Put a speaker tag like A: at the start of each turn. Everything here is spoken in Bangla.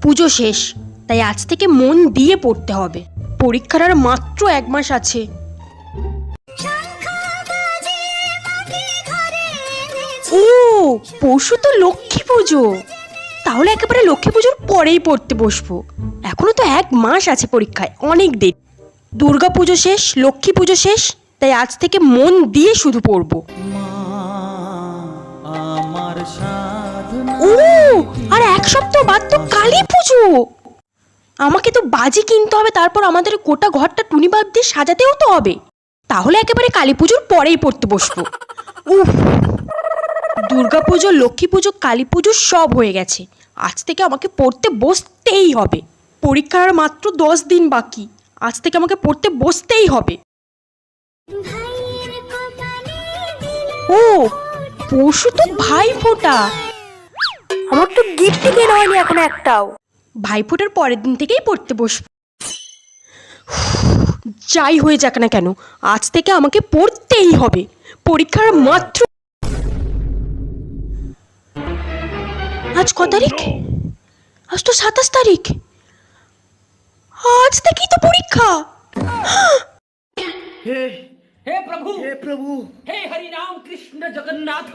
A: পুজো শেষ, তাই আজ থেকে মন দিয়ে পড়তে হবে। পরীক্ষার আর মাত্র 1 মাস আছে। ও, পরশু তো লক্ষ্মী পুজো, তাহলে একেবারে লক্ষ্মী পুজোর পরেই পড়তে বসবো। এখনো তো 1 মাস আছে পরীক্ষায়, অনেক দেরি। দুর্গা পুজো শেষ, লক্ষ্মী পুজো শেষ, তাই আজ থেকে মন দিয়ে শুধু পড়বো। ও, আর 1 সপ্তাহ বাদ তো কালী পুজো। আমাকে তো বাজি কিনতে হবে, তারপর আমাদের গোটা ঘরটা টুনি বাল্ব দিয়ে সাজাতেও তো হবে। তাহলে একেবারে কালী পুজোর পরেই পড়তে বসবো। উফ, দুর্গা পুজো, লক্ষ্মী পুজো, কালী পুজো সব হয়ে গেছে। আজ থেকে আমাকে পড়তে বসতেই হবে। পরীক্ষার আর মাত্র 10 দিন বাকি। আজ থেকে আমাকে পড়তে বসতেই হবে। ও, পরশু তো ভাইফোঁটা।
B: আমার তো গিফট কেনা হয়নি এখন একটাও।
A: ভাইফোঁটার পরের দিন থেকেই পড়তে বসবো। যাই হয়ে যাক না কেন, আজ থেকে আমাকে পড়তেই হবে। পরীক্ষার মাত্র, আজ ক তারিখ? আজ তো 27 তারিখ। আজ থেকেই তো পরীক্ষা।
C: हे प्रभु हे हरि राम कृष्ण जगन्नाथ